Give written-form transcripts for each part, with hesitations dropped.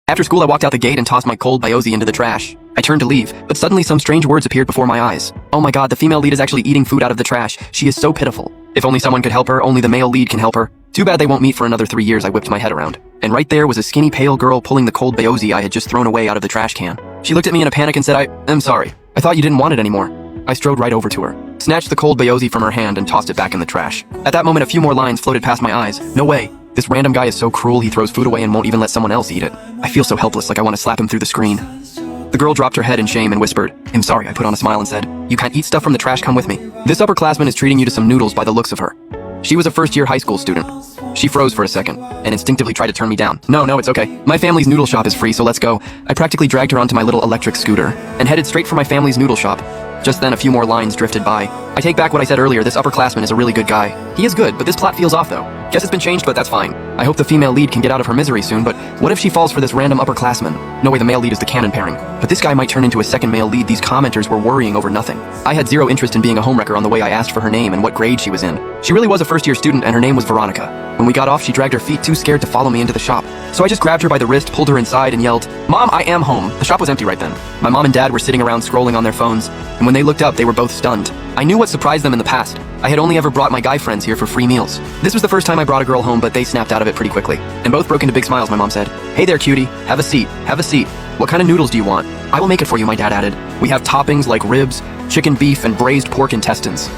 After school, I walked out the gate and tossed my cold biozi into the trash. I turned to leave, but suddenly some strange words appeared before my eyes. Oh my god, the female lead is actually eating food out of the trash. She is so pitiful. If only someone could help her, only the male lead can help her. Too bad they won't meet for another 3 years, I whipped my head around. And right there was a skinny pale girl pulling the cold biozi I had just thrown away out of the trash can. She looked at me in a panic and said, I'm sorry. I thought you didn't want it anymore. I strode right over to her, snatched the cold biozi from her hand and tossed it back in the trash. At that moment, a few more lines floated past my eyes. No way. This random guy is so cruel he throws food away and won't even let someone else eat it. I feel so helpless, like I want to slap him through the screen. The girl dropped her head in shame and whispered, I'm sorry. I put on a smile and said, you can't eat stuff from the trash, come with me. This upperclassman is treating you to some noodles by the looks of her. She was a first-year high school student. She froze for a second and instinctively tried to turn me down. No, it's okay. My family's noodle shop is free, so let's go. I practically dragged her onto my little electric scooter and headed straight for my family's noodle shop. Just then, a few more lines drifted by. I take back what I said earlier, this upperclassman is a really good guy. He is good, but this plot feels off though. Guess it's been changed, but that's fine. I hope the female lead can get out of her misery soon, but what if she falls for this random upperclassman? No way, the male lead is the canon pairing. But this guy might turn into a second male lead. These commenters were worrying over nothing. I had zero interest in being a homewrecker on the way I asked for her name and what grade she was in. She really was a first-year student and her name was Veronica. When we got off, she dragged her feet, too scared to follow me into the shop. So I just grabbed her by the wrist, pulled her inside, and yelled, Mom, I am home. The shop was empty right then. My mom and dad were sitting around scrolling on their phones, and when they looked up, they were both stunned. I knew what surprised them in the past. I had only ever brought my guy friends here for free meals. This was the first time I brought a girl home, but they snapped out of it pretty quickly. And both broke into big smiles. My mom said, Hey there, cutie. Have a seat. Have a seat. What kind of noodles do you want? I will make it for you, my dad added. We have toppings like ribs, chicken beef, and braised pork intestines.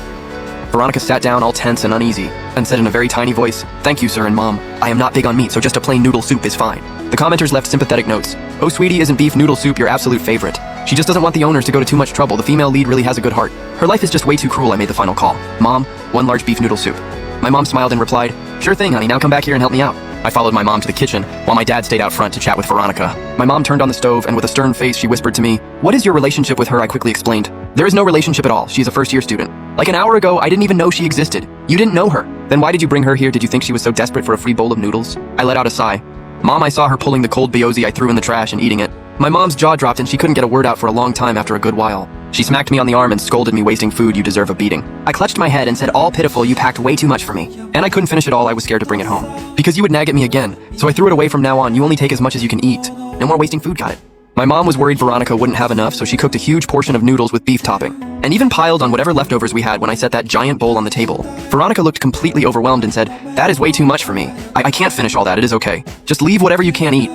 Veronica sat down all tense and uneasy, and said in a very tiny voice, Thank you, sir and mom. I am not big on meat, so just a plain noodle soup is fine. The commenters left sympathetic notes. Oh, sweetie, isn't beef noodle soup your absolute favorite? She just doesn't want the owners to go to too much trouble. The female lead really has a good heart. Her life is just way too cruel. I made the final call. Mom, 1 large beef noodle soup. My mom smiled and replied, Sure thing, honey. Now come back here and help me out. I followed my mom to the kitchen, while my dad stayed out front to chat with Veronica. My mom turned on the stove, and with a stern face, she whispered to me, What is your relationship with her? I quickly explained. There is no relationship at all. She's a first-year student. Like an hour ago, I didn't even know she existed. You didn't know her. Then why did you bring her here? Did you think she was so desperate for a free bowl of noodles? I let out a sigh. Mom, I saw her pulling the cold biozi I threw in the trash and eating it. My mom's jaw dropped and she couldn't get a word out for a long time after a good while. She smacked me on the arm and scolded me, wasting food, you deserve a beating. I clutched my head and said, all pitiful, you packed way too much for me. And I couldn't finish it all, I was scared to bring it home. Because you would nag at me again, so I threw it away from now on. You only take as much as you can eat. No more wasting food, got it? My mom was worried Veronica wouldn't have enough, so she cooked a huge portion of noodles with beef topping, and even piled on whatever leftovers we had when I set that giant bowl on the table. Veronica looked completely overwhelmed and said, That is way too much for me. I can't finish all that, it is okay. Just leave whatever you can't eat.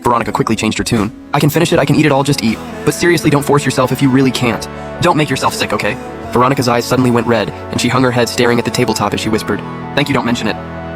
Veronica quickly changed her tune. I can finish it, I can eat it all, just eat. But seriously, don't force yourself if you really can't. Don't make yourself sick, okay? Veronica's eyes suddenly went red, and she hung her head staring at the tabletop as she whispered, Thank you, don't mention it.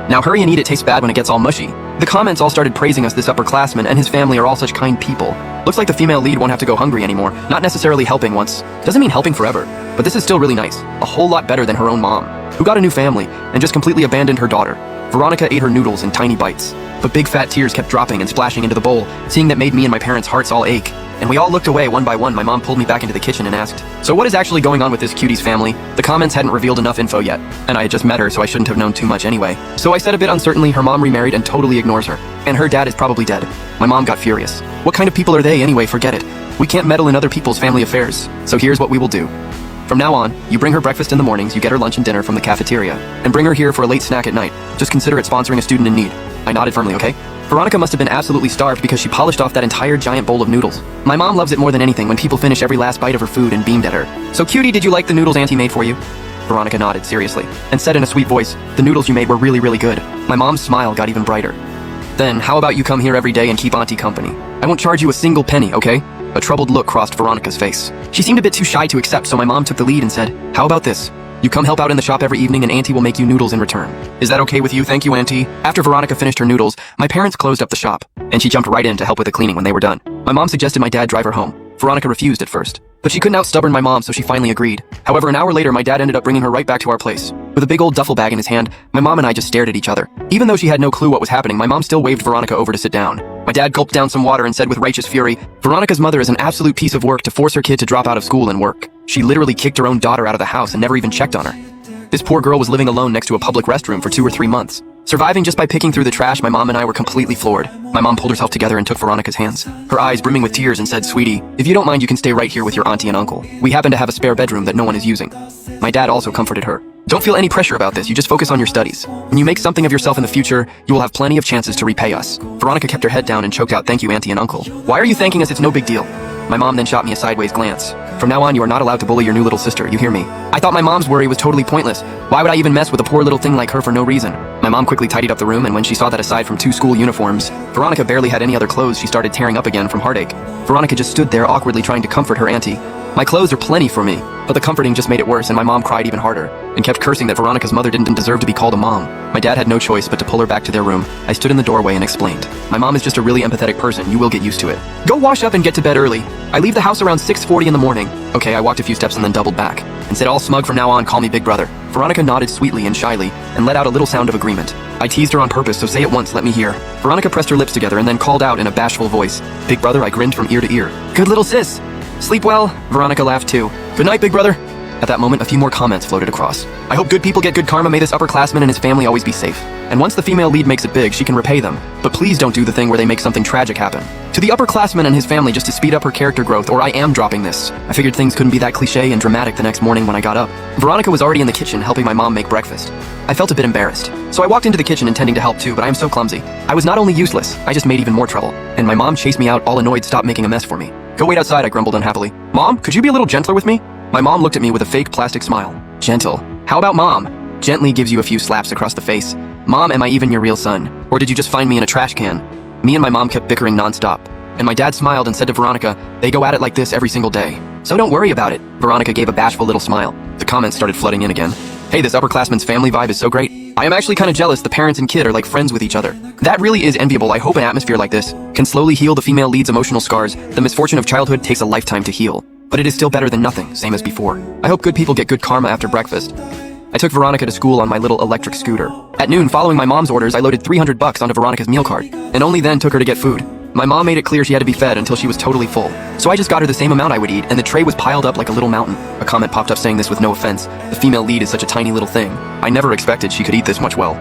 Now hurry and eat, it tastes bad when it gets all mushy. The comments all started praising us. This upperclassman and his family are all such kind people. Looks like the female lead won't have to go hungry anymore. Not necessarily helping once. Doesn't mean helping forever. But this is still really nice. A whole lot better than her own mom, who got a new family and just completely abandoned her daughter. Veronica ate her noodles in tiny bites, but big fat tears kept dropping and splashing into the bowl. Seeing that made me and my parents' hearts all ache. And we all looked away one by one. My mom pulled me back into the kitchen and asked, So what is actually going on with this cutie's family? The comments hadn't revealed enough info yet, and I had just met her, so I shouldn't have known too much anyway. So I said a bit uncertainly, her mom remarried and totally ignores her. And her dad is probably dead. My mom got furious. What kind of people are they anyway? Forget it. We can't meddle in other people's family affairs. So here's what we will do. From now on, you bring her breakfast in the mornings, you get her lunch and dinner from the cafeteria, and bring her here for a late snack at night. Just consider it sponsoring a student in need. I nodded firmly, okay? Veronica must have been absolutely starved because she polished off that entire giant bowl of noodles. My mom loves it more than anything when people finish every last bite of her food and beamed at her. So cutie, did you like the noodles Auntie made for you? Veronica nodded seriously and said in a sweet voice, The noodles you made were really, really good. My mom's smile got even brighter. Then, how about you come here every day and keep Auntie company? I won't charge you a single penny, okay? A troubled look crossed Veronica's face. She seemed a bit too shy to accept, so my mom took the lead and said, How about this? You come help out in the shop every evening and Auntie will make you noodles in return. Is that okay with you? Thank you, Auntie. After Veronica finished her noodles, my parents closed up the shop, and she jumped right in to help with the cleaning when they were done. My mom suggested my dad drive her home. Veronica refused at first, but she couldn't out-stubborn my mom, so she finally agreed. However, an hour later, my dad ended up bringing her right back to our place. With a big old duffel bag in his hand, my mom and I just stared at each other. Even though she had no clue what was happening, my mom still waved Veronica over to sit down. My dad gulped down some water and said with righteous fury, Veronica's mother is an absolute piece of work to force her kid to drop out of school and work. She literally kicked her own daughter out of the house and never even checked on her. This poor girl was living alone next to a public restroom for 2 or 3 months. Surviving just by picking through the trash, my mom and I were completely floored. My mom pulled herself together and took Veronica's hands, her eyes brimming with tears, and said, Sweetie, if you don't mind, you can stay right here with your auntie and uncle. We happen to have a spare bedroom that no one is using. My dad also comforted her. Don't feel any pressure about this, you just focus on your studies. When you make something of yourself in the future, you will have plenty of chances to repay us. Veronica kept her head down and choked out, "Thank you, Auntie and Uncle." "Why are you thanking us? It's no big deal." My mom then shot me a sideways glance. "From now on, you are not allowed to bully your new little sister, you hear me?" I thought my mom's worry was totally pointless. Why would I even mess with a poor little thing like her for no reason? My mom quickly tidied up the room, and when she saw that aside from 2 school uniforms, Veronica barely had any other clothes, she started tearing up again from heartache. Veronica just stood there awkwardly trying to comfort her auntie. My clothes are plenty for me, but the comforting just made it worse, and my mom cried even harder, and kept cursing that Veronica's mother didn't deserve to be called a mom. My dad had no choice but to pull her back to their room. I stood in the doorway and explained, "My mom is just a really empathetic person, you will get used to it. Go wash up and get to bed early. I leave the house around 6:40 in the morning." Okay, I walked a few steps and then doubled back, and said all smug, "From now on, call me Big Brother." Veronica nodded sweetly and shyly, and let out a little sound of agreement. I teased her on purpose, so say it once, let me hear. Veronica pressed her lips together and then called out in a bashful voice, "Big Brother." I grinned from ear to ear. "Good little sis. Sleep well." Veronica laughed too. "Good night, Big Brother." At that moment, a few more comments floated across. "I hope good people get good karma. May this upperclassman and his family always be safe. And once the female lead makes it big, she can repay them. But please don't do the thing where they make something tragic happen." To the upperclassman and his family, just to speed up her character growth, or I am dropping this. I figured things couldn't be that cliche and dramatic the next morning when I got up. Veronica was already in the kitchen helping my mom make breakfast. I felt a bit embarrassed, so I walked into the kitchen intending to help too, but I am so clumsy. I was not only useless, I just made even more trouble. And my mom chased me out, all annoyed, "Stop making a mess for me." "Go wait outside," I grumbled unhappily. "Mom, could you be a little gentler with me?" My mom looked at me with a fake plastic smile. "Gentle? How about Mom?" Gently gives you a few slaps across the face. "Mom, am I even your real son? Or did you just find me in a trash can?" Me and my mom kept bickering nonstop. And my dad smiled and said to Veronica, "They go at it like this every single day. So don't worry about it." Veronica gave a bashful little smile. The comments started flooding in again. "Hey, this upperclassman's family vibe is so great. I am actually kind of jealous the parents and kid are like friends with each other. That really is enviable. I hope an atmosphere like this can slowly heal the female lead's emotional scars. The misfortune of childhood takes a lifetime to heal. But it is still better than nothing, same as before. I hope good people get good karma after breakfast." I took Veronica to school on my little electric scooter. At noon, following my mom's orders, I loaded $300 onto Veronica's meal cart, and only then took her to get food. My mom made it clear she had to be fed until she was totally full. So I just got her the same amount I would eat, and the tray was piled up like a little mountain. A comment popped up saying this with no offense. The female lead is such a tiny little thing. I never expected she could eat this much well.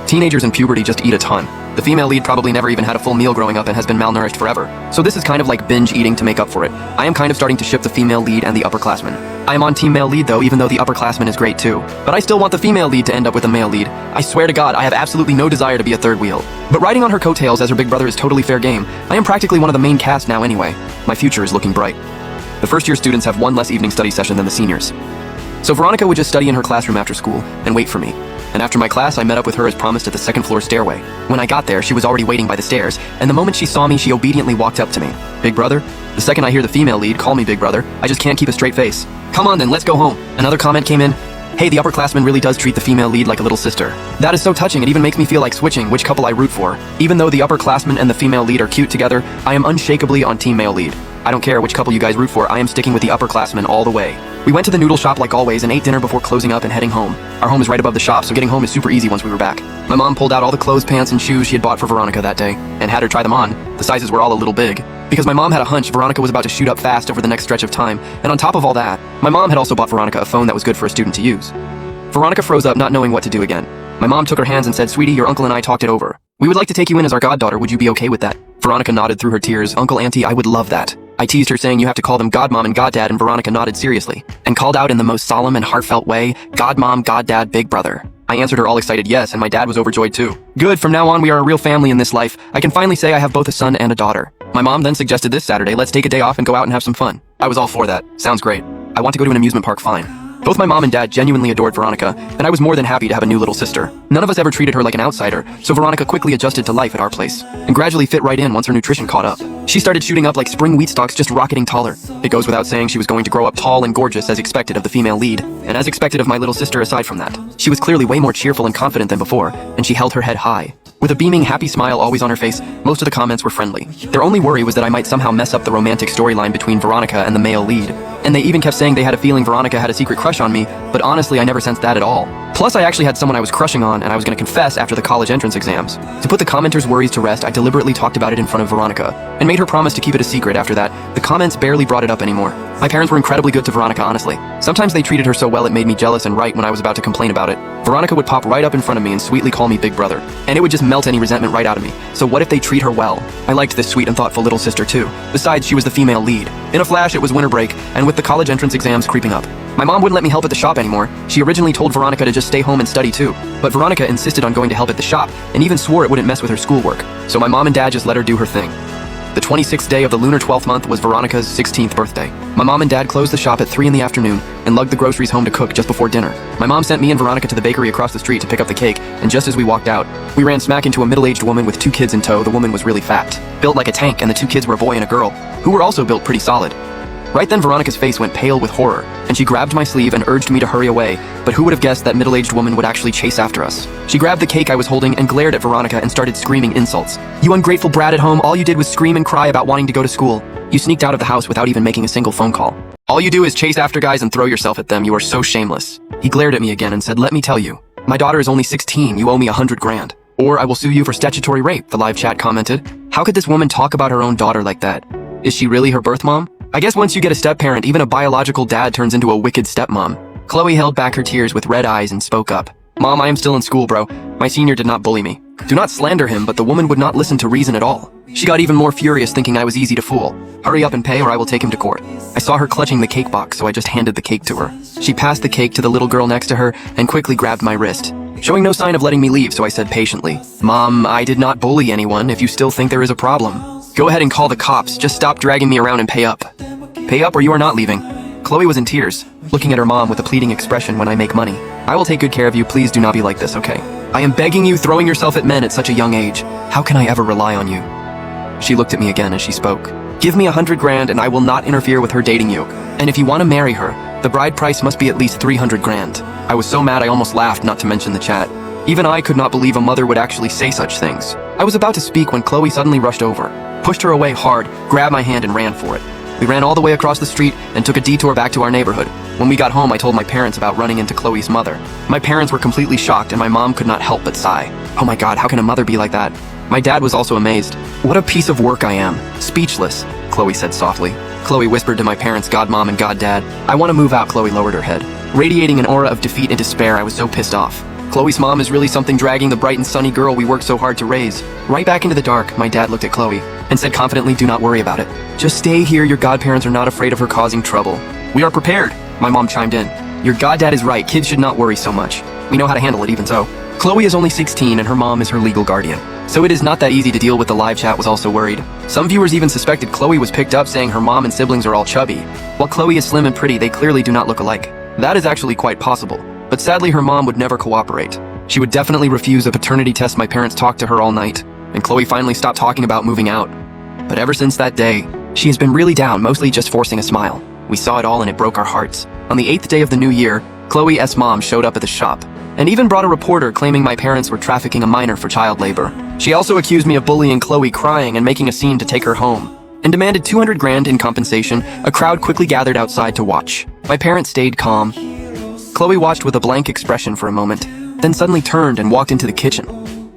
Teenagers in puberty just eat a ton. The female lead probably never even had a full meal growing up and has been malnourished forever. So this is kind of like binge eating to make up for it. I am kind of starting to ship the female lead and the upperclassman. I am on team male lead though, even though the upperclassman is great too. But I still want the female lead to end up with a male lead. I swear to God, I have absolutely no desire to be a third wheel. But riding on her coattails as her big brother is totally fair game. I am practically one of the main cast now anyway. My future is looking bright. The first year students have one less evening study session than the seniors. So Veronica would just study in her classroom after school and wait for me. And after my class, I met up with her as promised at the second floor stairway. When I got there, she was already waiting by the stairs, and the moment she saw me, she obediently walked up to me. "Big Brother?" The second I hear the female lead call me Big Brother, I just can't keep a straight face. "Come on then, let's go home." Another comment came in. "Hey, the upperclassman really does treat the female lead like a little sister." That is so touching, it even makes me feel like switching which couple I root for. Even though the upperclassman and the female lead are cute together, I am unshakably on team male lead. I don't care which couple you guys root for, I am sticking with the upperclassman all the way. We went to the noodle shop like always and ate dinner before closing up and heading home. Our home is right above the shop, so getting home is super easy once we were back. My mom pulled out all the clothes, pants, and shoes she had bought for Veronica that day, and had her try them on. The sizes were all a little big. Because my mom had a hunch Veronica was about to shoot up fast over the next stretch of time, and on top of all that, my mom had also bought Veronica a phone that was good for a student to use. Veronica froze up, not knowing what to do again. My mom took her hands and said, "Sweetie, your uncle and I talked it over. We would like to take you in as our goddaughter, would you be okay with that?" Veronica nodded through her tears. "Uncle, Auntie, I would love that." I teased her saying you have to call them Godmom and Goddad, and Veronica nodded seriously, and called out in the most solemn and heartfelt way, "Godmom, Goddad, Big Brother." I answered her all excited yes, and my dad was overjoyed too. "Good, from now on we are a real family in this life. I can finally say I have both a son and a daughter." My mom then suggested this Saturday, let's take a day off and go out and have some fun. I was all for that. Sounds great. I want to go to an amusement park, fine. Both my mom and dad genuinely adored Veronica, and I was more than happy to have a new little sister. None of us ever treated her like an outsider, so Veronica quickly adjusted to life at our place, and gradually fit right in once her nutrition caught up. She started shooting up like spring wheat stalks, just rocketing taller. It goes without saying she was going to grow up tall and gorgeous as expected of the female lead, and as expected of my little sister aside from that. She was clearly way more cheerful and confident than before, and she held her head high. With a beaming, happy smile always on her face, most of the comments were friendly. Their only worry was that I might somehow mess up the romantic storyline between Veronica and the male lead. And they even kept saying they had a feeling Veronica had a secret crush on me, but honestly I never sensed that at all. Plus I actually had someone I was crushing on, and I was going to confess after the college entrance exams. To put the commenters' worries to rest, I deliberately talked about it in front of Veronica, and made her promise to keep it a secret after that. The comments barely brought it up anymore. My parents were incredibly good to Veronica, honestly. Sometimes they treated her so well it made me jealous, and right when I was about to complain about it, Veronica would pop right up in front of me and sweetly call me big brother. And it would just melt any resentment right out of me. So what if they treat her well? I liked this sweet and thoughtful little sister too. Besides, she was the female lead. In a flash, it was winter break, and with the college entrance exams creeping up, my mom wouldn't let me help at the shop anymore. She originally told Veronica to just stay home and study too. But Veronica insisted on going to help at the shop, and even swore it wouldn't mess with her schoolwork. So my mom and dad just let her do her thing. The 26th day of the lunar 12th month was Veronica's 16th birthday. My mom and dad closed the shop at 3 in the afternoon and lugged the groceries home to cook just before dinner. My mom sent me and Veronica to the bakery across the street to pick up the cake, and just as we walked out, we ran smack into a middle-aged woman with 2 kids in tow. The woman was really fat, built like a tank, and the 2 kids were a boy and a girl, who were also built pretty solid. Right then, Veronica's face went pale with horror, and she grabbed my sleeve and urged me to hurry away, but who would have guessed that middle-aged woman would actually chase after us? She grabbed the cake I was holding and glared at Veronica and started screaming insults. "You ungrateful brat, at home all you did was scream and cry about wanting to go to school. You sneaked out of the house without even making a single phone call. All you do is chase after guys and throw yourself at them. You are so shameless." He glared at me again and said, "Let me tell you, my daughter is only 16, you owe me 100 grand. Or I will sue you for statutory rape," the live chat commented. How could this woman talk about her own daughter like that? Is she really her birth mom? I guess once you get a step-parent, even a biological dad turns into a wicked stepmom. Chloe held back her tears with red eyes and spoke up. "Mom, I am still in school, bro. My senior did not bully me." Do not slander him, but the woman would not listen to reason at all. She got even more furious, thinking I was easy to fool. "Hurry up and pay or I will take him to court." I saw her clutching the cake box, so I just handed the cake to her. She passed the cake to the little girl next to her and quickly grabbed my wrist, showing no sign of letting me leave, so I said patiently, "Mom, I did not bully anyone. If you still think there is a problem, go ahead and call the cops. Just stop dragging me around and pay up. Pay up or you are not leaving." Chloe was in tears, looking at her mom with a pleading expression. "When I make money, I will take good care of you. Please do not be like this, okay? I am begging you, throwing yourself at men at such a young age. How can I ever rely on you?" She looked at me again as she spoke. "Give me 100 grand and I will not interfere with her dating you. And if you want to marry her, the bride price must be at least 300 grand. I was so mad I almost laughed, not to mention the chat. Even I could not believe a mother would actually say such things. I was about to speak when Chloe suddenly rushed over, pushed her away hard, grabbed my hand and ran for it. We ran all the way across the street and took a detour back to our neighborhood. When we got home, I told my parents about running into Chloe's mother. My parents were completely shocked and my mom could not help but sigh. "Oh my God, how can a mother be like that?" My dad was also amazed. "What a piece of work I am. Speechless," Chloe said softly. Chloe whispered to my parents, "Godmom and Goddad, I want to move out." Chloe lowered her head, radiating an aura of defeat and despair. I was so pissed off. Chloe's mom is really something, dragging the bright and sunny girl we worked so hard to raise right back into the dark. My dad looked at Chloe and said confidently, "Do not worry about it. Just stay here. Your godparents are not afraid of her causing trouble." "We are prepared," my mom chimed in. "Your goddad is right. Kids should not worry so much. We know how to handle it even so." Chloe is only 16 and her mom is her legal guardian, so it is not that easy to deal with. The live chat was also worried. Some viewers even suspected Chloe was picked up, saying her mom and siblings are all chubby. While Chloe is slim and pretty, they clearly do not look alike. That is actually quite possible, but sadly her mom would never cooperate. She would definitely refuse a paternity test. My parents talked to her all night, and Chloe finally stopped talking about moving out. But ever since that day, she has been really down, mostly just forcing a smile. We saw it all and it broke our hearts. On the 8th day of the new year, Chloe's mom showed up at the shop, and even brought a reporter claiming my parents were trafficking a minor for child labor. She also accused me of bullying Chloe, crying and making a scene to take her home, and demanded 200 grand in compensation. A crowd quickly gathered outside to watch. My parents stayed calm. Chloe watched with a blank expression for a moment, then suddenly turned and walked into the kitchen.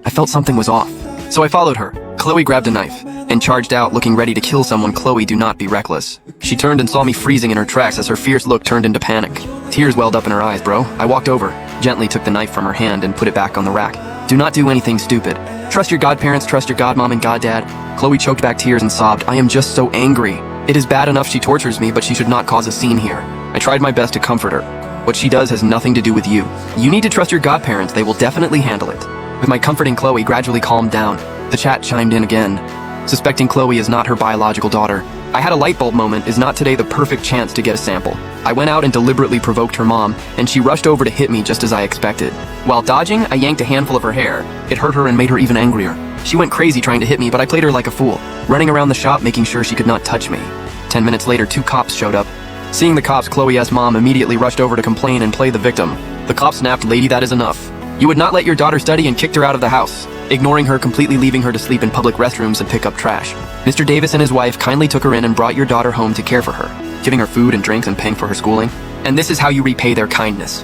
I felt something was off, so I followed her. Chloe grabbed a knife and charged out, looking ready to kill someone. "Chloe, do not be reckless." She turned and saw me freezing in her tracks as her fierce look turned into panic. Tears welled up in her eyes, bro. I walked over, gently took the knife from her hand and put it back on the rack. "Do not do anything stupid. Trust your godparents, trust your godmom and goddad." Chloe choked back tears and sobbed, "I am just so angry. It is bad enough she tortures me, but she should not cause a scene here." I tried my best to comfort her. "What she does has nothing to do with you. You need to trust your godparents. They will definitely handle it." With my comforting, Chloe gradually calmed down. The chat chimed in again, suspecting Chloe is not her biological daughter. I had a light bulb moment. Is not today the perfect chance to get a sample? I went out and deliberately provoked her mom, and she rushed over to hit me just as I expected. While dodging, I yanked a handful of her hair. It hurt her and made her even angrier. She went crazy trying to hit me, but I played her like a fool, running around the shop making sure she could not touch me. 10 minutes later, 2 cops showed up. Seeing the cops, Chloe's mom immediately rushed over to complain and play the victim. The cop snapped, "Lady, that is enough. You would not let your daughter study," and kicked her out of the house, ignoring her completely, leaving her to sleep in public restrooms and pick up trash. Mr. Davis and his wife kindly took her in and brought your daughter home to care for her, giving her food and drinks and paying for her schooling. And this is how you repay their kindness.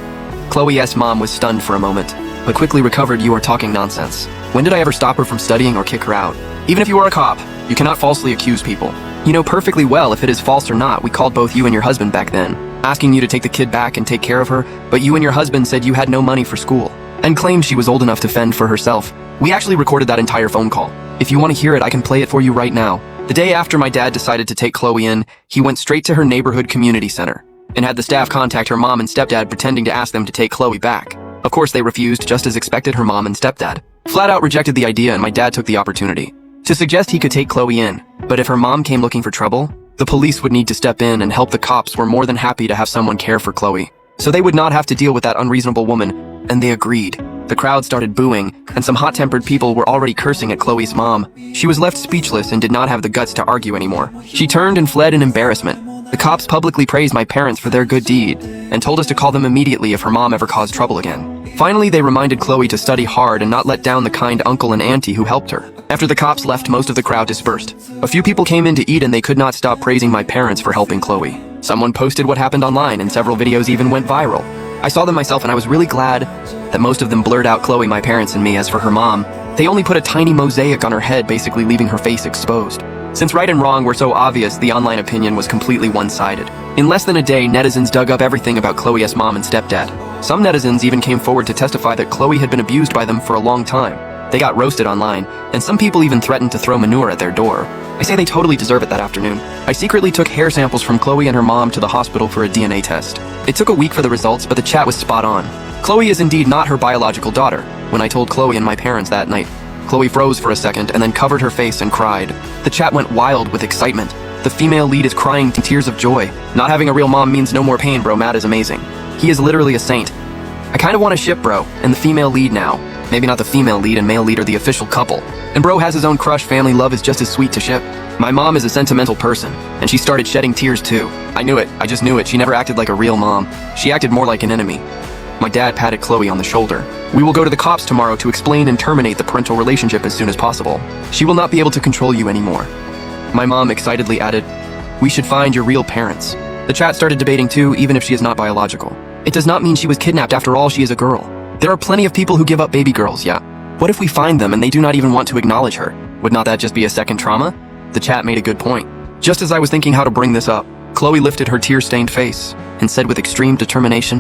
Chloe's mom was stunned for a moment, but quickly recovered. "You are talking nonsense. When did I ever stop her from studying or kick her out? Even if you are a cop, you cannot falsely accuse people. You know perfectly well if it is false or not. We called both you and your husband back then. asking you to take the kid back and take care of her, but you and your husband said you had no money for school, and claimed she was old enough to fend for herself. We actually recorded that entire phone call. If you want to hear it, I can play it for you right now. The day after my dad decided to take Chloe in, he went straight to her neighborhood community center and had the staff contact her mom and stepdad pretending to ask them to take Chloe back. Of course, they refused, just as expected. Her mom and stepdad flat out rejected the idea, and my dad took the opportunity to suggest he could take Chloe in. But if her mom came looking for trouble, the police would need to step in and help. The cops were more than happy to have someone care for Chloe, so they would not have to deal with that unreasonable woman, and they agreed. The crowd started booing, and some hot-tempered people were already cursing at Chloe's mom. She was left speechless and did not have the guts to argue anymore. She turned and fled in embarrassment. The cops publicly praised my parents for their good deed and told us to call them immediately if her mom ever caused trouble again. Finally, they reminded Chloe to study hard and not let down the kind uncle and auntie who helped her. After the cops left, most of the crowd dispersed. A few people came in to eat, and they could not stop praising my parents for helping Chloe. Someone posted what happened online, and several videos even went viral. I saw them myself, and I was really glad that most of them blurred out Chloe, my parents, and me. As for her mom, they only put a tiny mosaic on her head, basically leaving her face exposed. Since right and wrong were so obvious, the online opinion was completely one-sided. In less than a day, netizens dug up everything about Chloe's mom and stepdad. Some netizens even came forward to testify that Chloe had been abused by them for a long time. They got roasted online, and some people even threatened to throw manure at their door. I say they totally deserve it. That afternoon, I secretly took hair samples from Chloe and her mom to the hospital for a DNA test. It took a week for the results, but the chat was spot on. Chloe is indeed not her biological daughter. When I told Chloe and my parents that night, Chloe froze for a second and then covered her face and cried. The chat went wild with excitement. The female lead is crying tears of joy. Not having a real mom means no more pain, bro. Matt is amazing. He is literally a saint. I kind of want to ship bro and the female lead now. Maybe not the female lead and male lead are the official couple. And bro has his own crush. Family love is just as sweet to ship. My mom is a sentimental person, and she started shedding tears too. I knew it. I just knew it. She never acted like a real mom. She acted more like an enemy. My dad patted Chloe on the shoulder. We will go to the cops tomorrow to explain and terminate the parental relationship as soon as possible. She will not be able to control you anymore. My mom excitedly added, we should find your real parents. The chat started debating too, even if she is not biological. It does not mean she was kidnapped. After all, she is a girl. There are plenty of people who give up baby girls, yeah. What if we find them and they do not even want to acknowledge her? Would not that just be a second trauma? The chat made a good point. Just as I was thinking how to bring this up, Chloe lifted her tear-stained face and said with extreme determination,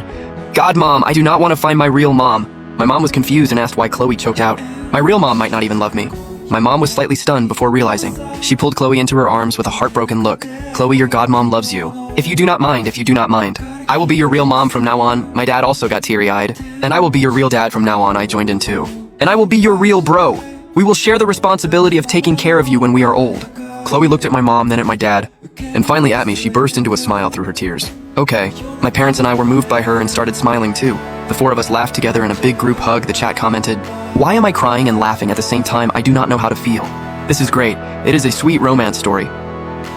God, Mom, I do not want to find my real mom. My mom was confused and asked why Chloe choked out. My real mom might not even love me. My mom was slightly stunned before realizing. She pulled Chloe into her arms with a heartbroken look. Chloe, your godmom loves you. If you do not mind, I will be your real mom from now on. My dad also got teary-eyed. And I will be your real dad from now on. I joined in too. And I will be your real bro. We will share the responsibility of taking care of you when we are old. Chloe looked at my mom, then at my dad, and finally at me. She burst into a smile through her tears. Okay, my parents and I were moved by her and started smiling too. The four of us laughed together in a big group hug. The chat commented, why am I crying and laughing at the same time? I do not know how to feel. This is great. It is a sweet romance story.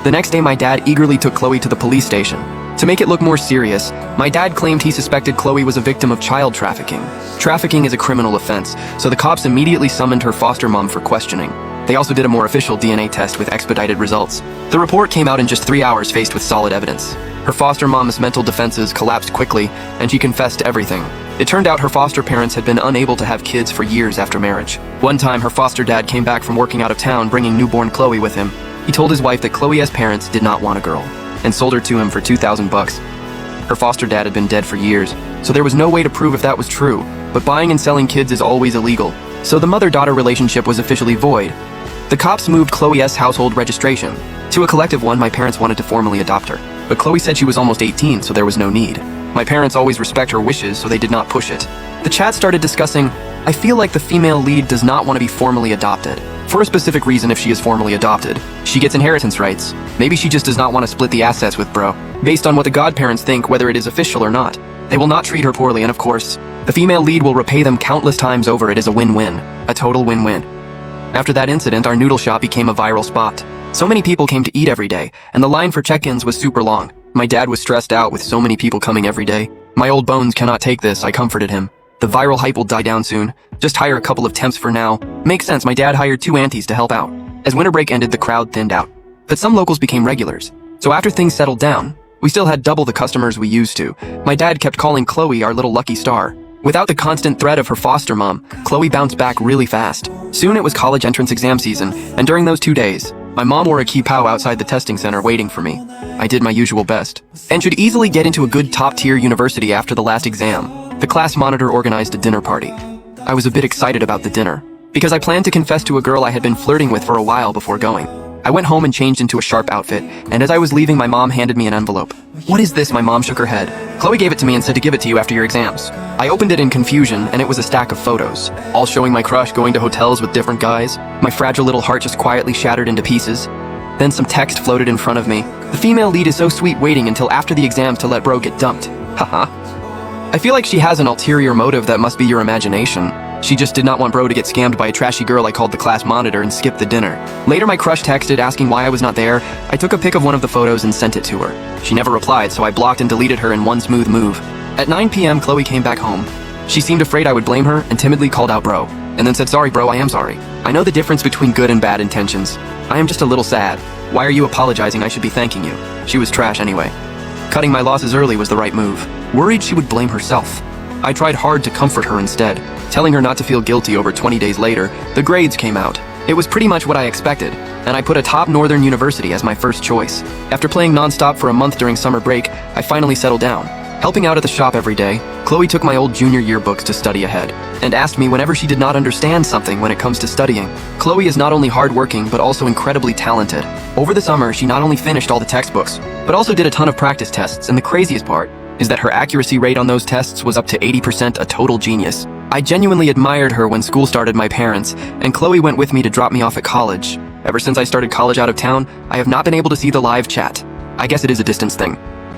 The next day, my dad eagerly took Chloe to the police station. To make it look more serious, my dad claimed he suspected Chloe was a victim of child trafficking. Trafficking is a criminal offense, so the cops immediately summoned her foster mom for questioning. They also did a more official DNA test with expedited results. The report came out in just 3 hours, faced with solid evidence. Her foster mom's mental defenses collapsed quickly, and she confessed to everything. It turned out her foster parents had been unable to have kids for years after marriage. One time, her foster dad came back from working out of town, bringing newborn Chloe with him. He told his wife that Chloe's parents did not want a girl, and sold her to him for $2,000. Her foster dad had been dead for years, so there was no way to prove if that was true, but buying and selling kids is always illegal, so the mother-daughter relationship was officially void. The cops moved Chloe's household registration to a collective one. My parents wanted to formally adopt her, but Chloe said she was almost 18, so there was no need. My parents always respect her wishes, so they did not push it. The chat started discussing, I feel like the female lead does not want to be formally adopted. For a specific reason. If she is formally adopted, she gets inheritance rights. Maybe she just does not want to split the assets with bro. Based on what the godparents think, whether it is official or not, they will not treat her poorly, and of course, the female lead will repay them countless times over. It is a win-win. A total win-win. After that incident, our noodle shop became a viral spot. So many people came to eat every day, and the line for check-ins was super long. My dad was stressed out with so many people coming every day. My old bones cannot take this, I comforted him. The viral hype will die down soon. Just hire a couple of temps for now. Makes sense. My dad hired 2 aunties to help out. As winter break ended, the crowd thinned out. But some locals became regulars. So after things settled down, we still had double the customers we used to. My dad kept calling Chloe our little lucky star. Without the constant threat of her foster mom, Chloe bounced back really fast. Soon it was college entrance exam season, and during those 2 days, My mom wore a kippao outside the testing center waiting for me. I did my usual best, and should easily get into a good top-tier university after the last exam. The class monitor organized a dinner party. I was a bit excited about the dinner, because I planned to confess to a girl I had been flirting with for a while before going. I went home and changed into a sharp outfit, and as I was leaving, my mom handed me an envelope. "What is this?" My mom shook her head. "Chloe gave it to me and said to give it to you after your exams." I opened it in confusion, and it was a stack of photos, all showing my crush going to hotels with different guys. My fragile little heart just quietly shattered into pieces. Then some text floated in front of me. "The female lead is so sweet, waiting until after the exams to let bro get dumped. Haha." I feel like she has an ulterior motive that must be your imagination. She just did not want bro to get scammed by a trashy girl I called the class monitor and skipped the dinner. Later, my crush texted asking why I was not there. I took a pic of one of the photos and sent it to her. She never replied, so I blocked and deleted her in one smooth move. At 9 p.m., Chloe came back home. She seemed afraid I would blame her and timidly called out bro, and then said, "Sorry bro, I am sorry. I know the difference between good and bad intentions. I am just a little sad. Why are you apologizing? I should be thanking you." She was trash anyway. Cutting my losses early was the right move. Worried she would blame herself, I tried hard to comfort her instead, telling her not to feel guilty. Over 20 days later, the grades came out. It was pretty much what I expected, and I put a top northern university as my first choice. After playing non-stop for a month during summer break, I finally settled down. Helping out at the shop every day, Chloe took my old junior yearbooks to study ahead, and asked me whenever she did not understand something when it comes to studying. Chloe is not only hardworking, but also incredibly talented. Over the summer, she not only finished all the textbooks, but also did a ton of practice tests, and the craziest part is that her accuracy rate on those tests was up to 80%, a total genius. I genuinely admired her when school started. My parents and Chloe went with me to drop me off at college. Ever since I started college out of town, I have not been able to see the live chat. I guess it is a distance thing.